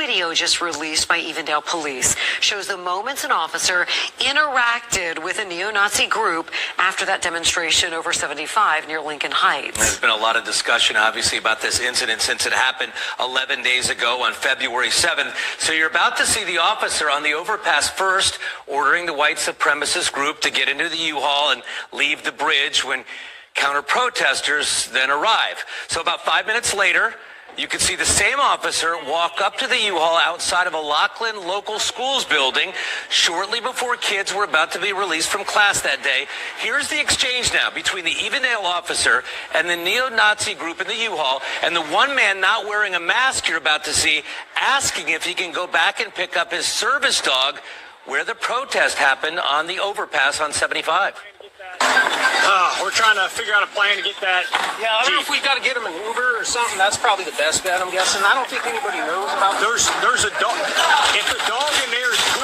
video just released by Evendale Police shows the moments an officer interacted with a neo-Nazi group after that demonstration over 75 near Lincoln Heights. There's been a lot of discussion, obviously, about this incident since it happened 11 days ago on February 7th. So you're about to see the officer on the overpass first ordering the white supremacist group to get into the U-Haul and leave the bridge when counter-protesters then arrive. So about 5 minutes later, you can see the same officer walk up to the U-Haul outside of a Laughlin local schools building shortly before kids were about to be released from class that day. Here's the exchange now between the Evendale officer and the neo-Nazi group in the U-Haul, and the one man not wearing a mask you're about to see asking if he can go back and pick up his service dog where the protest happened on the overpass on 75. We're trying to figure out a plan to get that. Yeah, I don't know if we've got to get him an Uber or something. That's probably the best bet, I'm guessing. I don't think anybody knows about There's a dog. If the dog in there is cool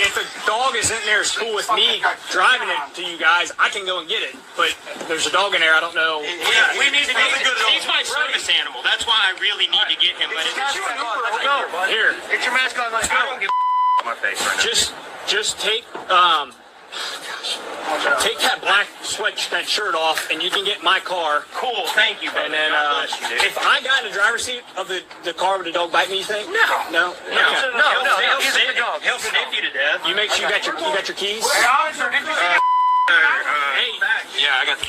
if the dog is in there is cool with me driving it to you guys, I can go and get it. But there's a dog in there. I don't know. Yeah, we need to get him. He's my service animal. That's why I really need to get him. But let's go. Here. Get your mask on. Let's go. I don't give a my face right now. Just take take that black that shirt off, and you can get my car. Cool, thank you, brother. And then, if I got in the driver's seat of the car, would the dog bite me? You think? No. No. He'll sniff you to death. You make sure you got your keys. Hey, officer, did you see? Yeah, I got the...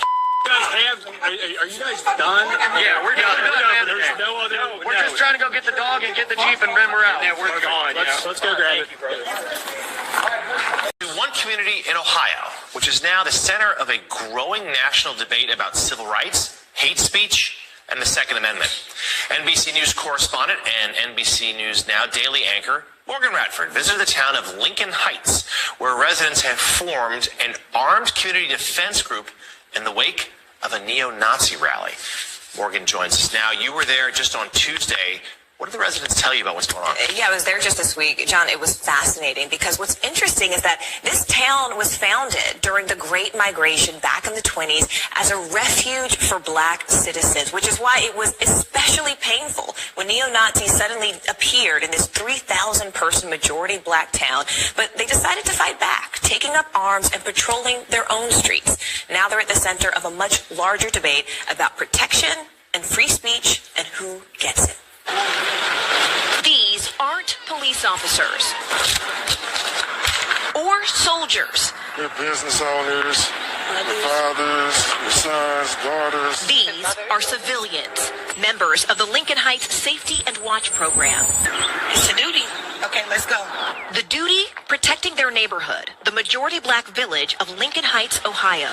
Are you guys done? Yeah, we're done. There's no other. We're just trying to go get the dog and get the Jeep, and then we're out. Yeah, we're gone. Let's go grab it. One community in Ohio, which is now the center of a growing national debate about civil rights, hate speech, and the Second Amendment. NBC News correspondent and NBC News Now daily anchor Morgan Radford visited the town of Lincoln Heights, where residents have formed an armed community defense group in the wake of a neo-Nazi rally. Morgan joins us now. You were there just on Tuesday. What did the residents tell you about what's going on? Yeah, I was there just this week. John, it was fascinating because what's interesting is that this town was founded during the Great Migration back in the 20s as a refuge for black citizens, which is why it was especially painful when neo-Nazis suddenly appeared in this 3,000-person majority black town. But they decided to fight back, taking up arms and patrolling their own streets. Now they're at the center of a much larger debate about protection and free speech and who gets it. These aren't police officers or soldiers. They're business owners, your fathers, your sons, daughters. These are civilians, members of the Lincoln Heights Safety and Watch Program. It's a duty. Okay, let's go. The duty, protecting their neighborhood, the majority black village of Lincoln Heights, Ohio.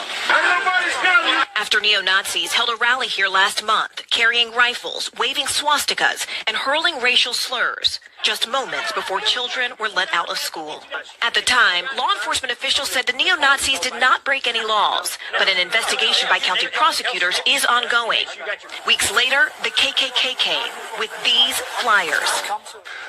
After neo-Nazis held a rally here last month, carrying rifles, waving swastikas, and hurling racial slurs, just moments before children were let out of school. At the time, law enforcement officials said the neo-Nazis did not break any laws, but an investigation by county prosecutors is ongoing. Weeks later, the KKK came with these flyers.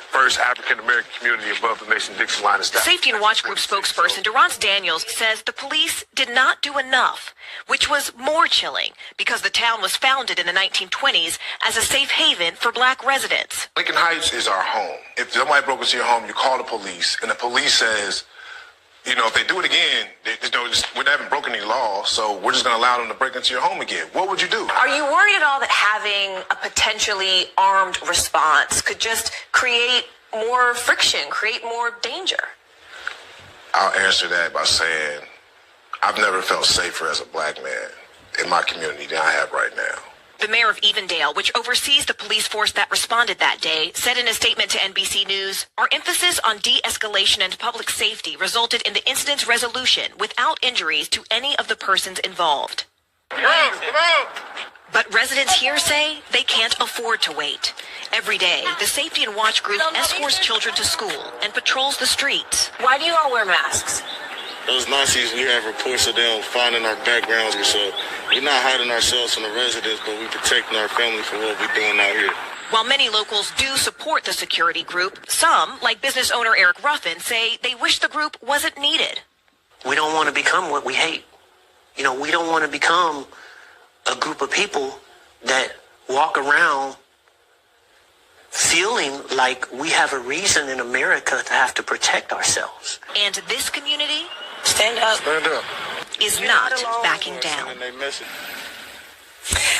First African-American community above the Mason-Dixon line of establishment. Safety and Watch Group spokesperson Durrance Daniels says the police did not do enough, which was more chilling because the town was founded in the 1920s as a safe haven for black residents. Lincoln Heights is our home. If somebody broke into your home, you call the police, and the police says, you know, if they do it again, we haven't broken any laws, so we're just going to allow them to break into your home again. What would you do? Are you worried at all that having a potentially armed response could just create more friction, create more danger? I'll answer that by saying I've never felt safer as a black man in my community than I have right now. The mayor of Evendale, which oversees the police force that responded that day, said in a statement to NBC News, "Our emphasis on de-escalation and public safety resulted in the incident's resolution without injuries to any of the persons involved." But residents here say they can't afford to wait. Every day, the Safety and Watch Group escorts children to school and patrols the streets. Why do you all wear masks? Those Nazis, we have reports of them finding our backgrounds, so we're not hiding ourselves from the residents, but we're protecting our family from what we're doing out here. While many locals do support the security group, some, like business owner Eric Ruffin, say they wish the group wasn't needed. We don't want to become what we hate. You know, we don't want to become a group of people that walk around feeling like we have a reason in America to have to protect ourselves. And this community Stand up. Stand up. is not backing down. And they miss it.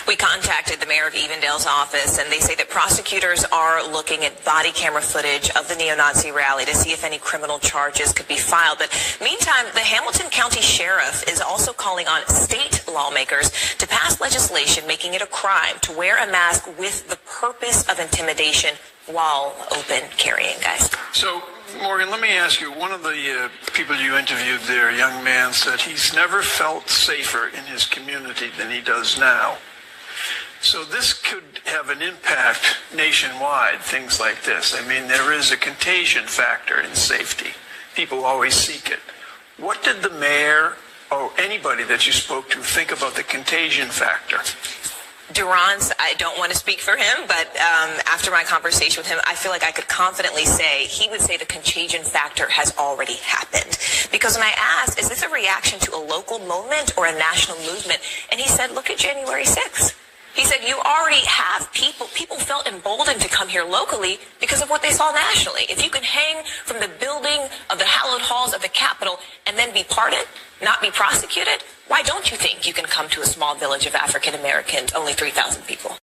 We contacted the mayor of Evendale's office, and they say that prosecutors are looking at body camera footage of the neo-Nazi rally to see if any criminal charges could be filed. But meantime, the Hamilton County Sheriff is also calling on state lawmakers to pass legislation making it a crime to wear a mask with the purpose of intimidation while open carrying, guys. So, Morgan, let me ask you, one of the people you interviewed there, a young man, said he's never felt safer in his community than he does now. So this could have an impact nationwide, things like this. I mean, there is a contagion factor in safety. People always seek it. What did the mayor or anybody that you spoke to think about the contagion factor? Durance, I don't want to speak for him, but after my conversation with him, I feel like I could confidently say he would say the contagion factor has already happened. Because when I asked, is this a reaction to a local moment or a national movement? And he said, look at January 6th. He said, you already have people felt emboldened to come here locally because of what they saw nationally. If you can hang from the building of the hallowed halls of the Capitol and then be pardoned, not be prosecuted, why don't you think you can come to a small village of African Americans, only 3,000 people?